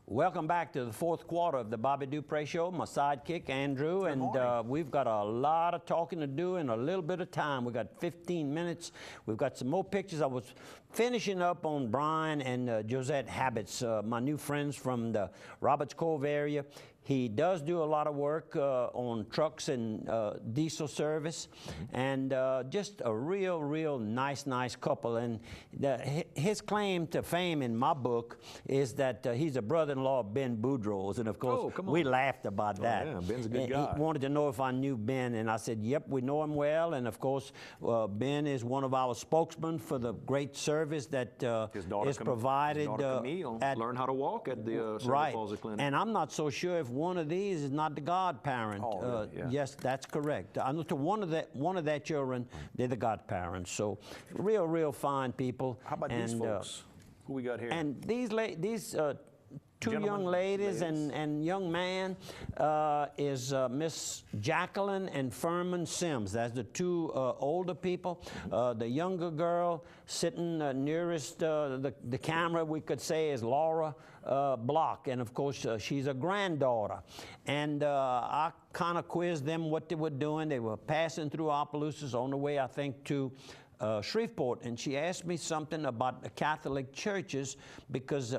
Welcome back to the fourth quarter of the Bobby Dupre Show. My sidekick, Andrew, and we've got a lot of talking to do in a little bit of time. We've got 15 minutes. We've got some more pictures. I was finishing up on Brian and Josette Habits, my new friends from the Roberts Cove area. He does do a lot of work on trucks and diesel service, and just a real nice couple. And his claim to fame in my book is that he's a brother-in-law of Ben Boudreaux's, and of course we laughed about that. Yeah, Ben's a good guy. He wanted to know if I knew Ben, and I said, yep, we know him well. And of course, Ben is one of our spokesmen for the great service that is provided. His daughter Camille learned how to walk at the Cerebral Palsy Clinic. And I'm not so sure if one of these is not the godparent. Oh, really? Yeah. Yes, that's correct. I know to one of their children, they're the godparents. So real fine people. How about these folks? Who we got here? And these two young ladies and young man is Miss Jacqueline and Furman Sims. That's the two older people. The younger girl sitting nearest the camera, we could say, is Laura Block. And of course, she's a granddaughter. And I kind of quizzed them what they were doing. They were passing through Opelousas on the way, I think, to Shreveport, and she asked me something about the Catholic churches because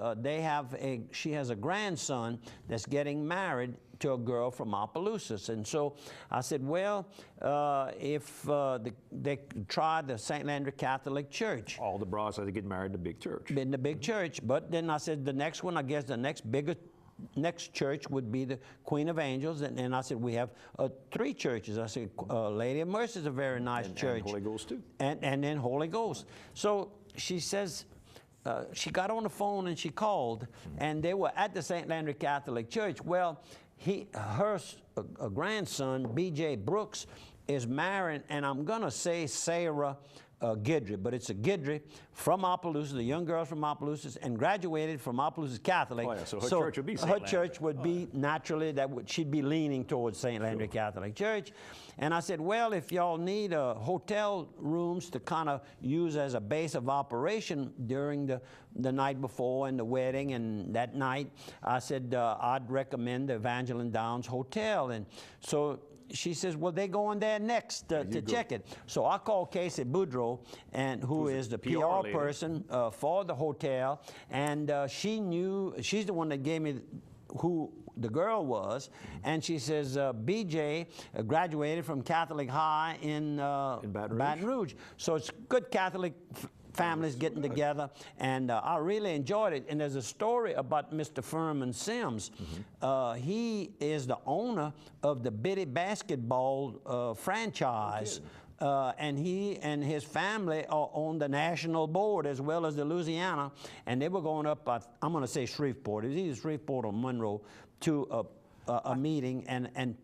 she has a grandson that's getting married to a girl from Opelousas. And so I said, well, if they try the St. Landry Catholic Church. All the bras had to get married in the big church. In the big church. But then I said, the next one, I guess the next church would be the Queen of Angels, and I said we have 3 churches. I said Lady of Mercy is a very nice church. And Holy Ghost too. And then Holy Ghost. So she says, she got on the phone and she called, and they were at the St. Landry Catholic Church. Well, her grandson, B.J. Brooks, is married, and I'm gonna say Sarah Guidry, but it's a Guidry from Opelousas, the young girl from Opelousas, and graduated from Opelousas Catholic. Oh, yeah, so her church would be St. Her Landry. church would be naturally she'd be leaning towards St. Landry Catholic Church. And I said, well, if y'all need hotel rooms to kind of use as a base of operation during the night before and the wedding and that night, I said I'd recommend the Evangeline Downs Hotel. And so she says, well, they're going there next to check it. So I called Casey Boudreaux, who is the PR person for the hotel, and she's the one that gave me who the girl was, and she says BJ graduated from Catholic High in Baton Rouge. So it's good Catholic families getting together, and I really enjoyed it. And there's a story about Mr. Furman Sims. He is the owner of the Biddy basketball franchise. And he and his family are on the national board as well as the Louisiana, and they were going up, I'm going to say Shreveport. It was either Shreveport or Monroe to a meeting and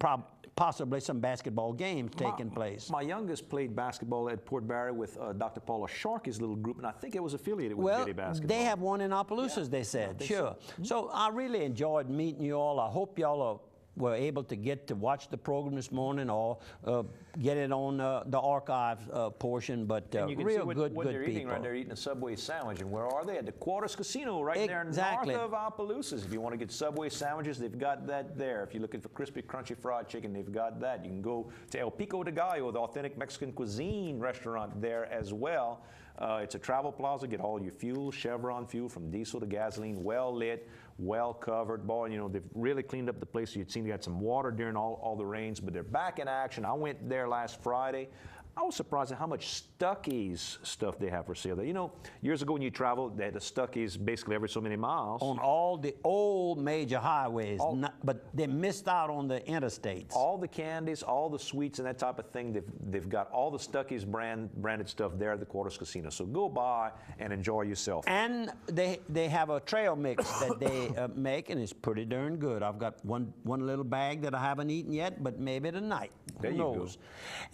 possibly some basketball games taking place. My youngest played basketball at Port Barry with Dr. Paula Sharkey's little group, and I think it was affiliated with Biddy basketball. They have one in Opelousas, they said, sure. So I really enjoyed meeting you all. I hope y'all were able to get to watch the program this morning or get it on the archive portion, but you can real see good they're people. Eating, right? They're eating a Subway sandwich, and where are they? At the Quarters Casino right there north of Opelousas. If you want to get Subway sandwiches, they've got that there. If you're looking for crispy, crunchy fried chicken, they've got that. You can go to El Pico de Gallo, the authentic Mexican cuisine restaurant there as well. It's a travel plaza. Get all your fuel, Chevron fuel from diesel to gasoline, well lit, well covered. Boy, you know, they've really cleaned up the place. You'd seen they had some water during all the rains, but they're back in action. I went there last Friday. I was surprised at how much Stuckey's stuff they have for sale there. You know, years ago when you traveled, they had the Stuckey's basically every so many miles. On all the old major highways, but they missed out on the interstates. All the candies, all the sweets and that type of thing, they've got all the Stuckey's branded stuff there at the Quarters Casino. So go by and enjoy yourself. And they have a trail mix that they make, and it's pretty darn good. I've got one little bag that I haven't eaten yet, but maybe tonight. Who knows?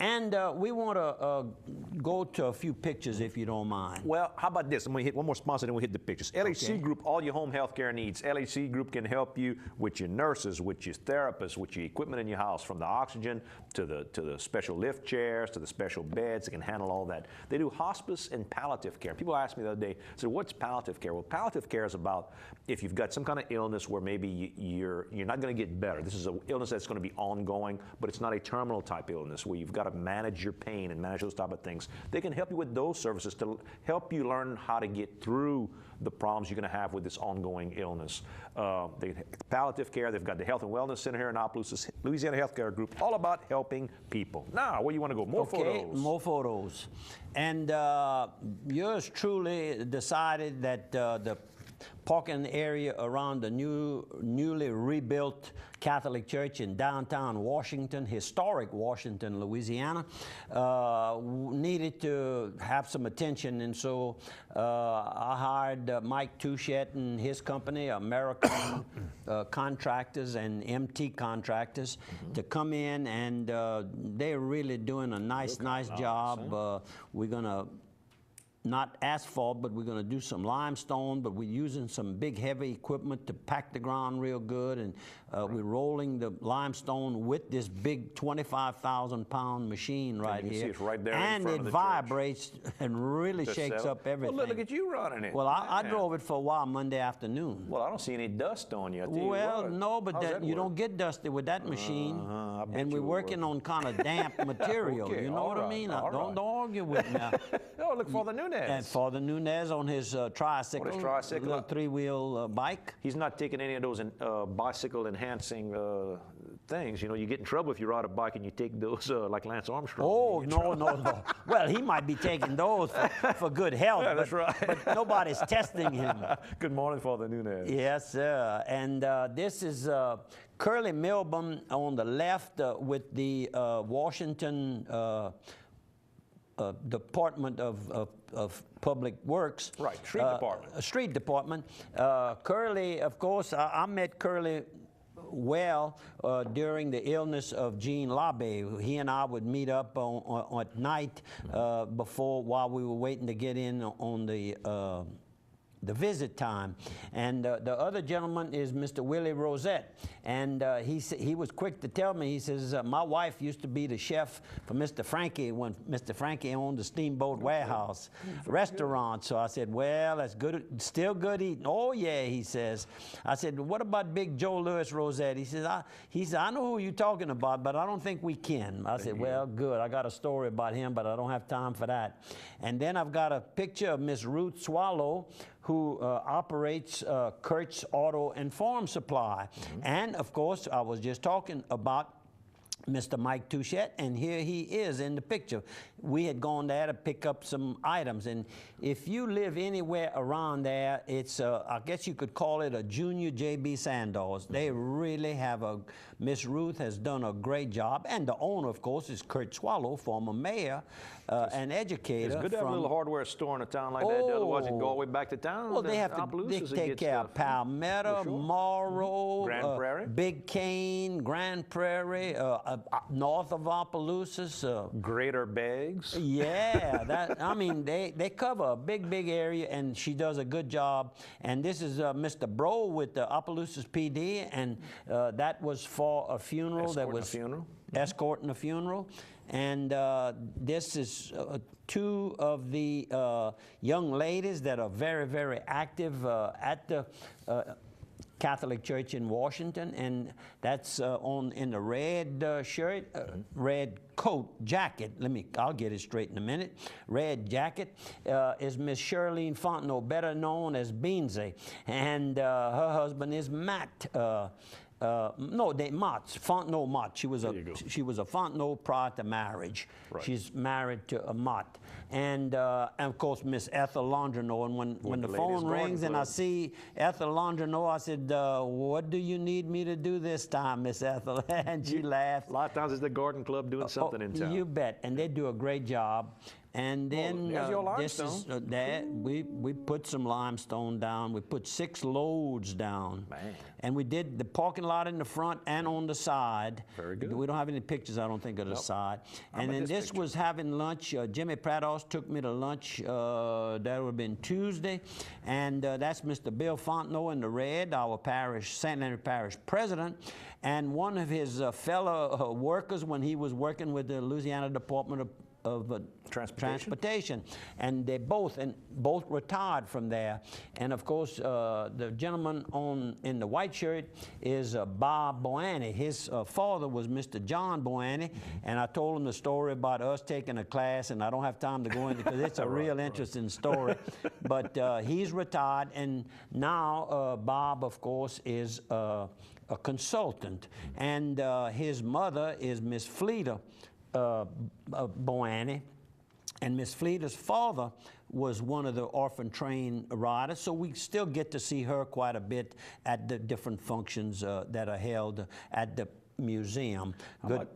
And we want want to go to a few pictures if you don't mind. Well, how about this? I'm going to hit one more sponsor, then we'll hit the pictures. LHC Group, all your home health care needs. LHC Group can help you with your nurses, with your therapists, with your equipment in your house, from the oxygen to the special lift chairs to the special beds. They can handle all that. They do hospice and palliative care. People asked me the other day, so what's palliative care? Well, palliative care is about if you've got some kind of illness where maybe you're not going to get better. This is an illness that's going to be ongoing, but it's not a terminal type illness where you've got to manage your pain and manage those type of things. They can help you with those services to help you learn how to get through the problems you're going to have with this ongoing illness. Palliative care, they've got the Health and Wellness Center here in Opelousas, Louisiana Healthcare Group, all about helping people. Now, where you want to go? More photos. More photos. And yours truly decided that the parking area around the newly rebuilt Catholic Church in downtown Washington, historic Washington, Louisiana, needed to have some attention. And so I hired Mike Touchette and his company, American Contractors and MT Contractors, to come in, and they're really doing a nice job. We're going to not asphalt, but we're going to do some limestone, but we're using some big heavy equipment to pack the ground real good, and we're rolling the limestone with this big 25,000-pound machine right here. See it's right there and in front of the vibrates and really shakes up everything. Well, look at you running it. Well, I drove it for a while Monday afternoon. Well, I don't see any dust on you. Well, no, but you don't get dusty with that machine. And we're working on kind of damp material. Okay, you know what I mean? Don't argue with me. Oh, look, Father Nunez. And Father Nunez on his tricycle, his tricycle. Little three-wheel bike. He's not taking any of those bicycle enhancing things. You know, you get in trouble if you ride a bike and you take those like Lance Armstrong. Oh, no. Well, he might be taking those for good health. Yeah, that's right. But nobody's testing him. Good morning, Father Nunez. Yes, sir. And this is Curly Milburn on the left with the Washington Department of Public Works. Right, street department. Street department. Curly, of course, I met Curly during the illness of Jean Labbe. He and I would meet up at night while we were waiting to get in on the visit time. And the other gentleman is Mr. Willie Rosette. And he was quick to tell me, he says, my wife used to be the chef for Mr. Frankie when Mr. Frankie owned the Steamboat Warehouse restaurant. So I said, well, that's good, still good eating. Oh, yeah, he says. I said, what about Big Joe Louis Rosette? He says, I know who you're talking about, but I don't think we can. I said, well, good. I got a story about him, but I don't have time for that. And then I've got a picture of Miss Ruth Swallow, who operates Kurt's Auto and Farm Supply. And, of course, I was just talking about Mr. Mike Touchette, and here he is in the picture. We had gone there to pick up some items, and if you live anywhere around there, it's I guess you could call it a junior J.B. Sandoz. They really have Miss Ruth has done a great job, and the owner, of course, is Kurt Swallow, former mayor, an educator. It's good to have a little hardware store in a town like that, otherwise you can go all the way back to town. Well, they take care of Palmetto, Morrow, Grand Prairie, Big Cane, Grand Prairie, north of Opelousas. Greater Beggs. Yeah, I mean, they cover a big area, and she does a good job. And this is Mr. Bro with the Opelousas PD, and that was for a funeral. Escorting a funeral. And this is two of the young ladies that are very active at the Catholic Church in Washington, and that's in the red shirt, red coat, jacket. I'll get it straight in a minute. Red jacket is Miss Shirlene Fontenot, better known as Beansy, and her husband is Matt. Fontenot Mott. She was a Fontenot prior to marriage. Right. She's married to a Mott. And of course, Miss Ethel Londrino. And when the phone rings and I see Ethel Londrino, I said, what do you need me to do this time, Miss Ethel? And she laughed. A lot of times it's the Garden Club doing something in town. You bet. And they do a great job. And then there's your this is that we put some limestone down. We put 6 loads down. Man. And we did the parking lot in the front and on the side. Very good. We don't have any pictures, I don't think, of the side. And then this was having lunch. Jimmy Prados took me to lunch. That would have been Tuesday. And that's Mr. Bill Fontenot in the red, our parish, St. Landry Parish president. And one of his fellow workers when he was working with the Louisiana Department of Transportation, and they both retired from there. And of course, the gentleman in the white shirt is Bob Boanny. His father was Mr. John Boanny, and I told him the story about us taking a class, and I don't have time to go into it because it's a real interesting story. But he's retired, and now Bob, of course, is a consultant, and his mother is Miss Fleeta Boanny, and Miss Fleeta's father was one of the orphan train riders, so we still get to see her quite a bit at the different functions that are held at the museum. How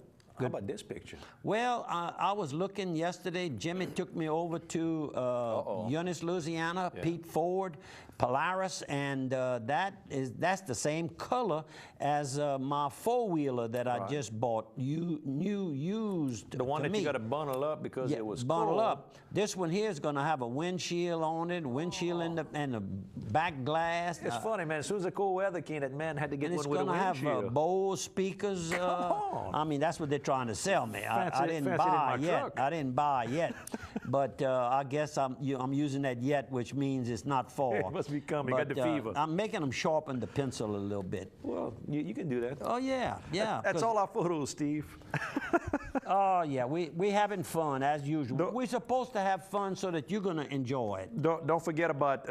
about this picture? Well, I was looking yesterday. Jimmy took me over to Eunice, Louisiana, Pete Ford, Polaris, and that's the same color as my four-wheeler that I just bought. Used. The one that you got to bundle up because it was bundle cold. up. This one here is going to have a windshield on it, and the back glass. It's funny, man. As soon as the cold weather came, that man had to get and one with a it's windshield. going to have Bose speakers. Come on. I mean, that's what they're trying to sell me. I didn't fancy buy in my yet. truck. I didn't buy yet. But I guess I'm using that yet, which means it's not fall. It must be coming. Got the fever. I'm making them sharpen the pencil a little bit. Well, you can do that. Oh, yeah. That's all our photos, Steve. Oh, yeah. We having fun, as usual. We're supposed to have fun so that you're going to enjoy it. Don't forget about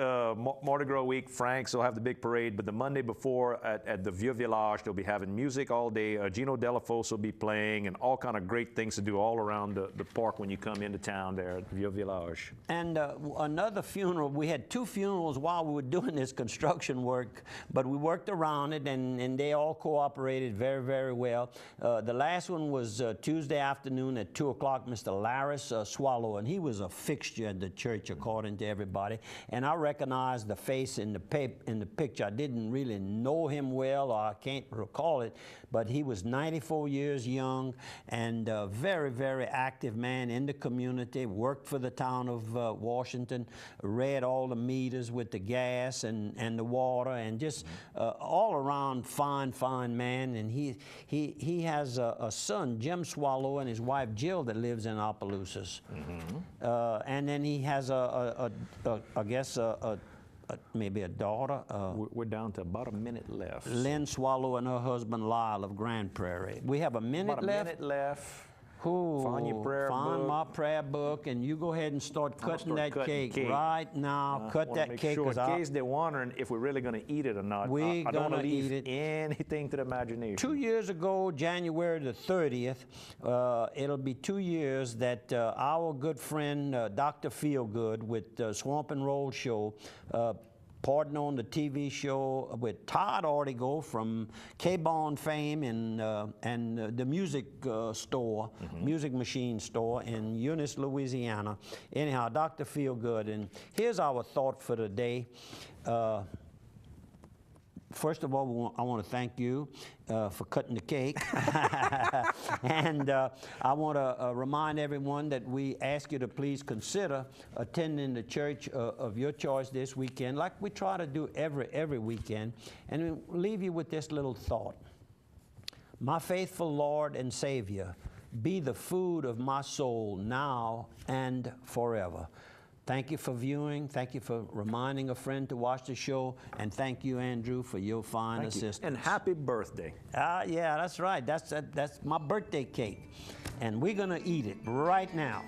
Mardi Gras week. Frank's will have the big parade, but the Monday before at the Vieux Village, they'll be having music all day. Gino Delafosse will be playing, and all kind of great things to do all around the park when you come into town there at Vieux Village. And another funeral. We had 2 funerals while we were doing this construction work, but we worked around it, and they all cooperated very, very well. The last one was Tuesday afternoon at 2 o'clock, Mr. Laris Swallow, and he was a fixture at the church according to everybody. And I recognized the face in the picture. I didn't really know him well, or I can't recall it, but he was 94 years young and a very, very active man in the community, worked for the town of Washington, read all the meters with the gas and the water, and just all around fine man. And he has a son, Jim Swallow, and his wife Jill that lives in Opelousas. And then he has I guess maybe a daughter. We're down to about a minute left. Lynn Swallow and her husband Lyle of Grand Prairie. We have a minute left. A minute left. Find your prayer book. my prayer book, and you go ahead and start cutting that cake right now. Cut that cake. Sure, in case they're wondering if we're really going to eat it or not. I don't want to leave anything to the imagination. 2 years ago, January the 30th, it'll be 2 years that our good friend Dr. Feelgood with Swamp and Roll Show partner on the TV show with Todd Ortigo from K-Bond fame and the music store, music machine store in Eunice, Louisiana. Anyhow, Dr. Feelgood, and here's our thought for today. First of all, I want to thank you for cutting the cake. And I want to remind everyone that we ask you to please consider attending the church of your choice this weekend, like we try to do every weekend. And we'll leave you with this little thought. My faithful Lord and Savior, be the food of my soul now and forever. Thank you for viewing. Thank you for reminding a friend to watch the show. And thank you, Andrew, for your fine assistance. And happy birthday. Yeah, that's right. That's my birthday cake. And we're going to eat it right now.